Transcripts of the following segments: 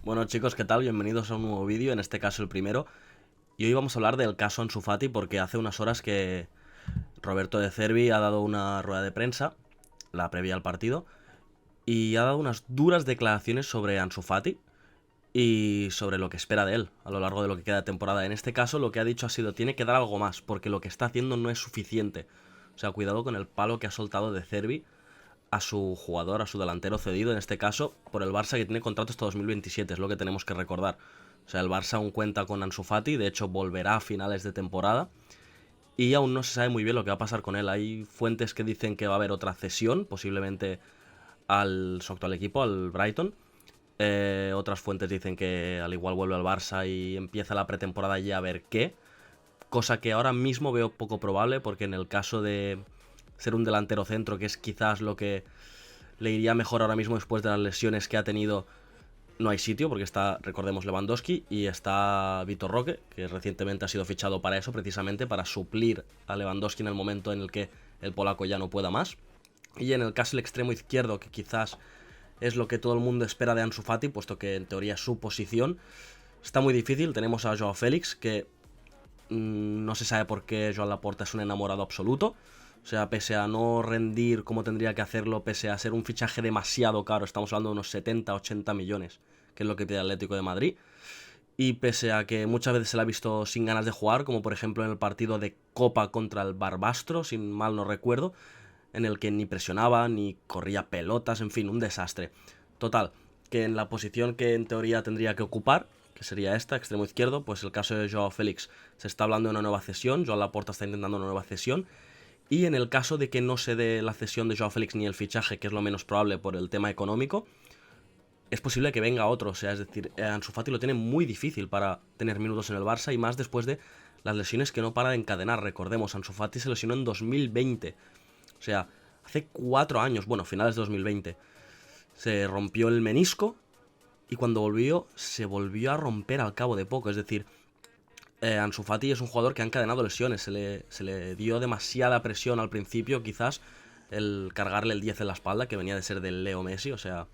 Bueno chicos, ¿qué tal? Bienvenidos a un nuevo vídeo, en este caso el primero. Y hoy vamos a hablar del caso Ansu Fati porque hace unas horas que Roberto De Zerbi ha dado una rueda de prensa, la previa al partido, y ha dado unas duras declaraciones sobre Ansu Fati y sobre lo que espera de él a lo largo de lo que queda de temporada. En este caso lo que ha dicho ha sido tiene que dar algo más porque lo que está haciendo no es suficiente. O sea, cuidado con el palo que ha soltado De Zerbi a su jugador, a su delantero cedido, en este caso por el Barça, que tiene contrato hasta 2027, es lo que tenemos que recordar. O sea, el Barça aún cuenta con Ansu Fati, de hecho volverá a finales de temporada y aún no se sabe muy bien lo que va a pasar con él. Hay fuentes que dicen que va a haber otra cesión, posiblemente al su actual equipo, al Brighton. Otras fuentes dicen que al igual vuelve al Barça y empieza la pretemporada ya a ver qué. Cosa que ahora mismo veo poco probable porque en el caso de ser un delantero centro, que es quizás lo que le iría mejor ahora mismo después de las lesiones que ha tenido, no hay sitio porque está, recordemos, Lewandowski y está Vitor Roque, que recientemente ha sido fichado para eso, precisamente para suplir a Lewandowski en el momento en el que el polaco ya no pueda más. Y en el caso del extremo izquierdo, que quizás es lo que todo el mundo espera de Ansu Fati, puesto que en teoría es su posición, está muy difícil. Tenemos a Joao Félix, que no se sabe por qué Joan Laporta es un enamorado absoluto. O sea, pese a no rendir como tendría que hacerlo, pese a ser un fichaje demasiado caro, estamos hablando de unos 70-80 millones, que es lo que pide el Atlético de Madrid. Y pese a que muchas veces se le ha visto sin ganas de jugar, como por ejemplo en el partido de Copa contra el Barbastro, sin mal no recuerdo, en el que ni presionaba, ni corría pelotas, en fin, un desastre. Total, que en la posición que en teoría tendría que ocupar, que sería esta, extremo izquierdo, pues el caso de Joao Félix, se está hablando de una nueva cesión, Joan Laporta está intentando una nueva cesión, y en el caso de que no se dé la cesión de Joao Félix ni el fichaje, que es lo menos probable por el tema económico, es posible que venga otro. O sea, es decir, Ansu Fati lo tiene muy difícil para tener minutos en el Barça y más después de las lesiones que no para de encadenar. Recordemos, Ansu Fati se lesionó en 2020. O sea, hace 4 años, bueno, finales de 2020. Se rompió el menisco y cuando volvió, se volvió a romper al cabo de poco. Es decir, Ansu Fati es un jugador que ha encadenado lesiones. Se le dio demasiada presión al principio, quizás, el cargarle el 10 en la espalda, que venía de ser del Leo Messi. O sea,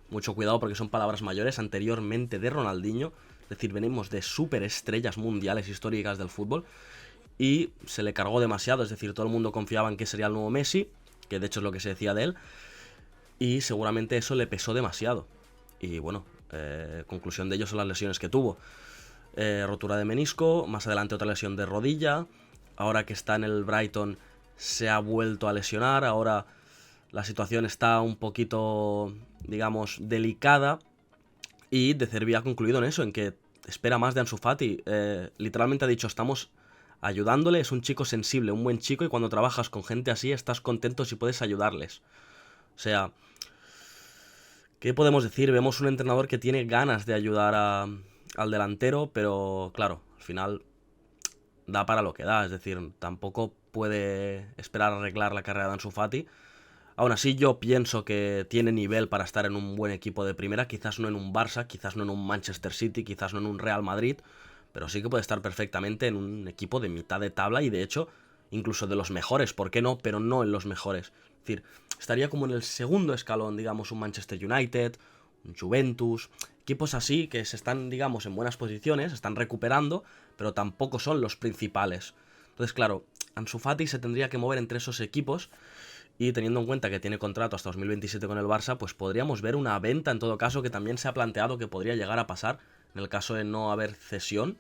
mucho cuidado porque son palabras mayores. Anteriormente de Ronaldinho. Es decir, venimos de superestrellas mundiales históricas del fútbol. Y se le cargó demasiado. Es decir, todo el mundo confiaba en que sería el nuevo Messi, que de hecho es lo que se decía de él. Y seguramente eso le pesó demasiado. Y bueno, conclusión de ello son las lesiones que tuvo. Rotura de menisco, más adelante otra lesión de rodilla. Ahora que está en el Brighton se ha vuelto a lesionar. Ahora la situación está un poquito, digamos, delicada. Y De Zerbi ha concluido en eso, en que espera más de Ansu Fati. Literalmente ha dicho, estamos ayudándole, es un chico sensible, un buen chico, y cuando trabajas con gente así estás contento si puedes ayudarles. O sea, ¿qué podemos decir? Vemos un entrenador que tiene ganas de ayudar al delantero, pero claro, al final da para lo que da. Es decir, tampoco puede esperar arreglar la carrera de Ansu Fati. Aún así, yo pienso que tiene nivel para estar en un buen equipo de primera. Quizás no en un Barça, quizás no en un Manchester City, quizás no en un Real Madrid, pero sí que puede estar perfectamente en un equipo de mitad de tabla y de hecho incluso de los mejores, ¿por qué no? Pero no en los mejores. Es decir, estaría como en el segundo escalón, digamos, un Manchester United, un Juventus, equipos así que se están, digamos, en buenas posiciones, están recuperando, pero tampoco son los principales. Entonces, claro, Ansu Fati se tendría que mover entre esos equipos y teniendo en cuenta que tiene contrato hasta 2027 con el Barça, pues podríamos ver una venta en todo caso, que también se ha planteado que podría llegar a pasar en el caso de no haber cesión.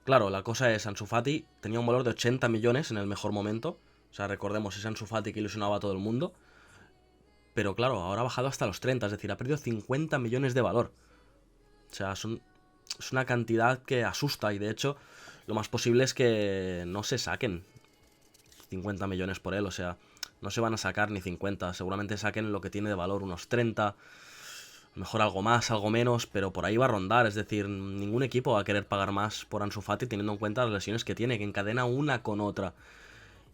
Claro, la cosa es, Ansu Fati tenía un valor de 80 millones en el mejor momento. O sea, recordemos, ese Ansu Fati que ilusionaba a todo el mundo. Pero claro, ahora ha bajado hasta los 30, es decir, ha perdido 50 millones de valor. O sea, es una cantidad que asusta y de hecho lo más posible es que no se saquen 50 millones por él. O sea, no se van a sacar ni 50, seguramente saquen lo que tiene de valor, unos 30, mejor algo más, algo menos, pero por ahí va a rondar. Es decir, ningún equipo va a querer pagar más por Ansu Fati teniendo en cuenta las lesiones que tiene, que encadena una con otra.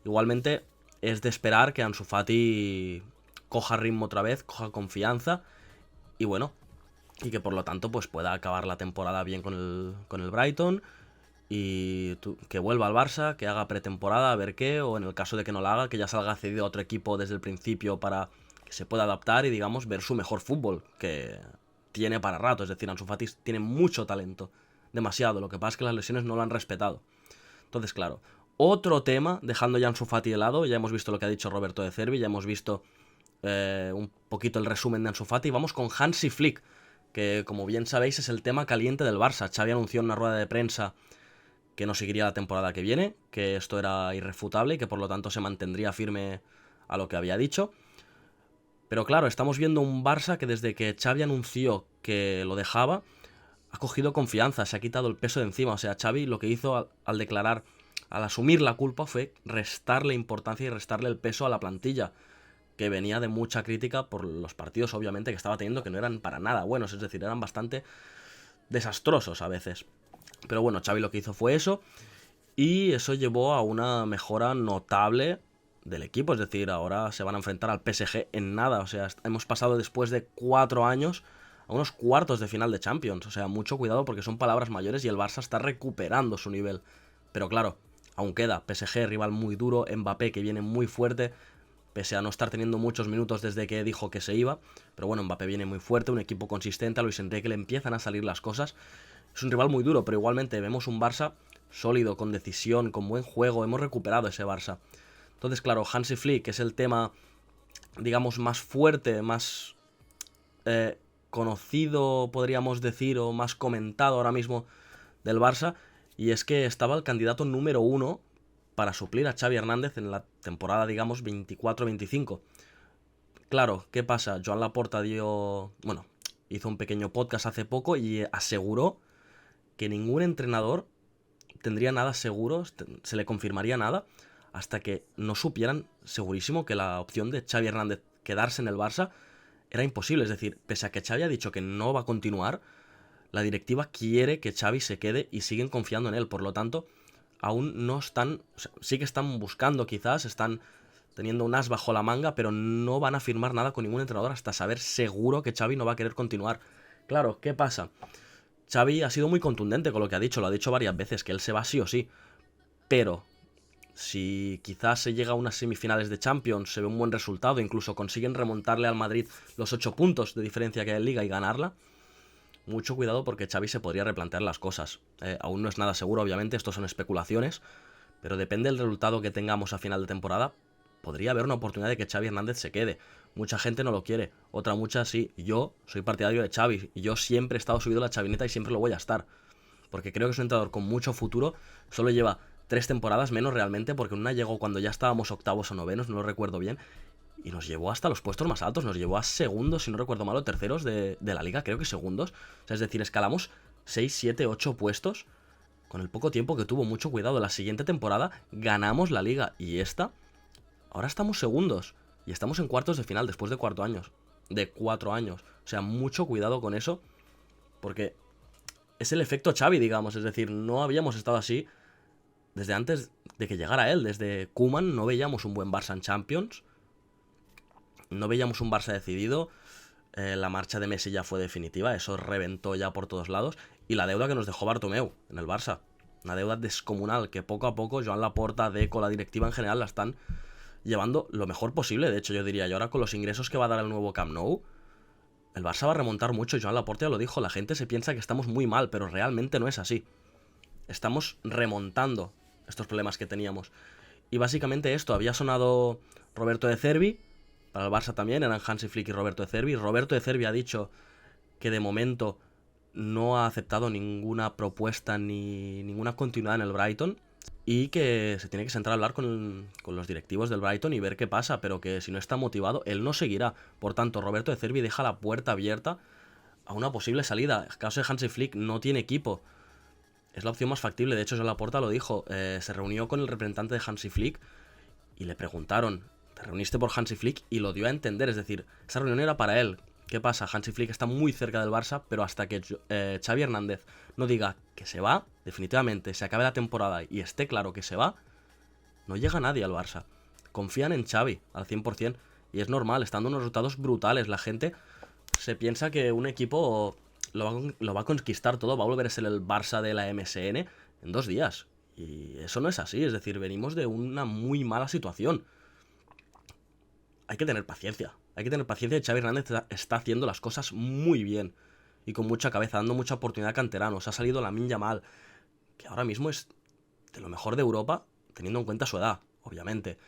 Igualmente, es de esperar que Ansu Fati coja ritmo otra vez, coja confianza y bueno, y que por lo tanto pues pueda acabar la temporada bien con el Brighton y que vuelva al Barça, que haga pretemporada, a ver qué, o en el caso de que no la haga, que ya salga cedido a otro equipo desde el principio para que se pueda adaptar y digamos ver su mejor fútbol, que tiene para rato, es decir, Ansu Fati tiene mucho talento, demasiado, lo que pasa es que las lesiones no lo han respetado. Entonces, claro, otro tema, dejando ya Ansu Fati de lado, ya hemos visto lo que ha dicho Roberto De Zerbi, ya hemos visto un poquito el resumen de Ansu Fati, vamos con Hansi Flick, que como bien sabéis es el tema caliente del Barça. Xavi anunció en una rueda de prensa que no seguiría la temporada que viene, que esto era irrefutable y que por lo tanto se mantendría firme a lo que había dicho. Pero claro, estamos viendo un Barça que desde que Xavi anunció que lo dejaba, ha cogido confianza, se ha quitado el peso de encima. O sea, Xavi lo que hizo al declarar, al asumir la culpa, fue restarle importancia y restarle el peso a la plantilla, que venía de mucha crítica por los partidos, obviamente, que estaba teniendo, que no eran para nada buenos, es decir, eran bastante desastrosos a veces. Pero bueno, Xavi lo que hizo fue eso, y eso llevó a una mejora notable del equipo, es decir, ahora se van a enfrentar al PSG en nada, o sea, hemos pasado después de 4 años a unos cuartos de final de Champions, o sea, mucho cuidado porque son palabras mayores y el Barça está recuperando su nivel. Pero claro, aún queda, PSG, rival muy duro, Mbappé que viene muy fuerte, pese a no estar teniendo muchos minutos desde que dijo que se iba, pero bueno, Mbappé viene muy fuerte, un equipo consistente, a Luis Enrique le empiezan a salir las cosas, es un rival muy duro, pero igualmente vemos un Barça sólido, con decisión, con buen juego, hemos recuperado ese Barça. Entonces, claro, Hansi Flick, que es el tema, digamos, más fuerte, más conocido, podríamos decir, o más comentado ahora mismo del Barça, y es que estaba el candidato número 1 para suplir a Xavi Hernández en la temporada, digamos, 24-25. Claro, ¿qué pasa? Joan Laporta hizo un pequeño podcast hace poco y aseguró que ningún entrenador tendría nada seguro, se le confirmaría nada, hasta que no supieran segurísimo que la opción de Xavi Hernández quedarse en el Barça era imposible. Es decir, pese a que Xavi ha dicho que no va a continuar, la directiva quiere que Xavi se quede y siguen confiando en él. Por lo tanto, aún no están, o sea, sí que están buscando quizás, están teniendo un as bajo la manga, pero no van a firmar nada con ningún entrenador hasta saber seguro que Xavi no va a querer continuar. Claro, ¿qué pasa? Xavi ha sido muy contundente con lo que ha dicho, lo ha dicho varias veces, que él se va sí o sí, pero si quizás se llega a unas semifinales de Champions, se ve un buen resultado, incluso consiguen remontarle al Madrid los 8 puntos de diferencia que hay en Liga y ganarla, mucho cuidado porque Xavi se podría replantear las cosas. Aún no es nada seguro, obviamente, esto son especulaciones, pero depende del resultado que tengamos a final de temporada, podría haber una oportunidad de que Xavi Hernández se quede. Mucha gente no lo quiere, otra mucha sí. Yo soy partidario de Xavi y yo siempre he estado subido a la chavineta y siempre lo voy a estar, porque creo que es un entrenador con mucho futuro. Solo lleva 3 temporadas menos realmente, porque una llegó cuando ya estábamos octavos o novenos, no lo recuerdo bien, y nos llevó hasta los puestos más altos, nos llevó a segundos, si no recuerdo mal, o terceros de la liga, creo que segundos. O sea, es decir, escalamos 6, 7, 8 puestos con el poco tiempo que tuvo. Mucho cuidado, la siguiente temporada ganamos la liga y ahora estamos segundos y estamos en cuartos de final después de 4 años. O sea, mucho cuidado con eso, porque es el efecto Xavi, digamos. Es decir, no habíamos estado así desde antes de que llegara él. Desde Koeman no veíamos un buen Barça en Champions, no veíamos un Barça decidido. La marcha de Messi ya fue definitiva, eso reventó ya por todos lados. Y la deuda que nos dejó Bartomeu en el Barça, una deuda descomunal que poco a poco Joan Laporta, Deco, la directiva en general la están llevando lo mejor posible. De hecho, yo diría, y ahora con los ingresos que va a dar el nuevo Camp Nou, el Barça va a remontar mucho. Joan Laporta ya lo dijo, la gente se piensa que estamos muy mal, pero realmente no es así. Estamos remontando estos problemas que teníamos. Y básicamente esto, había sonado Roberto De Zerbi, para el Barça también, eran Hansi Flick y Roberto De Zerbi. Roberto De Zerbi ha dicho que de momento no ha aceptado ninguna propuesta ni ninguna continuidad en el Brighton, y que se tiene que sentar a hablar con los directivos del Brighton y ver qué pasa, pero que si no está motivado, él no seguirá. Por tanto, Roberto De Zerbi deja la puerta abierta a una posible salida. En caso de Hansi Flick, no tiene equipo. Es la opción más factible. De hecho, Joan Laporta lo dijo. Se reunió con el representante de Hansi Flick y le preguntaron, ¿te reuniste por Hansi Flick? Y lo dio a entender. Es decir, esa reunión era para él. ¿Qué pasa? Hansi Flick está muy cerca del Barça, pero hasta que Xavi Hernández no diga que se va, definitivamente, se acabe la temporada y esté claro que se va, no llega nadie al Barça. Confían en Xavi al 100%, y es normal, estando unos resultados brutales. La gente se piensa que un equipo lo va a conquistar todo, va a volver a ser el Barça de la MSN en 2 días. Y eso no es así, es decir, venimos de una muy mala situación. Hay que tener paciencia y Xavi Hernández está haciendo las cosas muy bien. y con mucha cabeza, dando mucha oportunidad a canteranos. Ha salido Lamine Yamal, que ahora mismo es de lo mejor de Europa, teniendo en cuenta su edad, obviamente.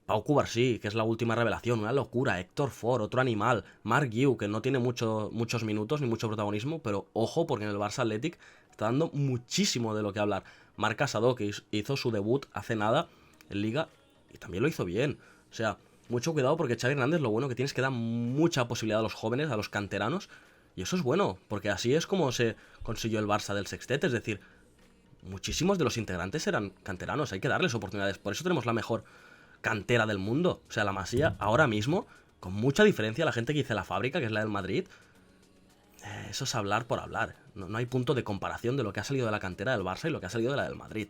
Pau Cubarsí, que es la última revelación, una locura. Héctor Ford, otro animal. Marc Guiu, que no tiene muchos minutos ni mucho protagonismo, pero ojo, porque en el Barça Athletic está dando muchísimo de lo que hablar. Marc Casado, que hizo su debut hace nada en Liga y también lo hizo bien. O sea, mucho cuidado porque Xavi Hernández lo bueno que tiene es que da mucha posibilidad a los jóvenes, a los canteranos, y eso es bueno, porque así es como se consiguió el Barça del sextete, es decir, muchísimos de los integrantes eran canteranos, hay que darles oportunidades, por eso tenemos la mejor cantera del mundo. O sea, la Masía ahora mismo, con mucha diferencia, la gente que dice la fábrica, que es la del Madrid, eso es hablar por hablar. No hay punto de comparación de lo que ha salido de la cantera del Barça y lo que ha salido de la del Madrid.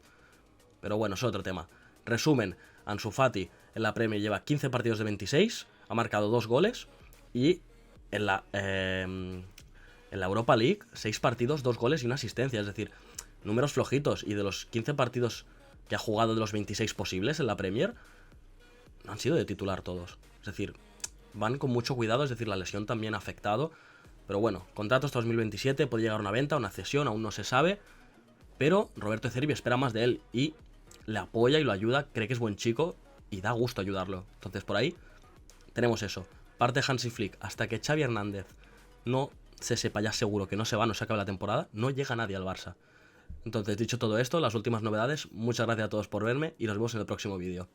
Pero bueno, es otro tema. Resumen, Ansu Fati en la Premier lleva 15 partidos de 26, ha marcado 2 goles y en la Europa League 6 partidos, 2 goles y una asistencia. Es decir, números flojitos, y de los 15 partidos que ha jugado de los 26 posibles en la Premier, no han sido de titular todos. Es decir, van con mucho cuidado, es decir, la lesión también ha afectado. Pero bueno, contrato hasta 2027, puede llegar una venta, una cesión, aún no se sabe. Pero Roberto De Zerbi espera más de él y le apoya y lo ayuda, cree que es buen chico y da gusto ayudarlo. Entonces por ahí tenemos eso. Parte Hansi Flick, hasta que Xavi Hernández no se sepa ya seguro que no se va, no se acaba la temporada, no llega nadie al Barça. Entonces, dicho todo esto, las últimas novedades, muchas gracias a todos por verme y nos vemos en el próximo vídeo.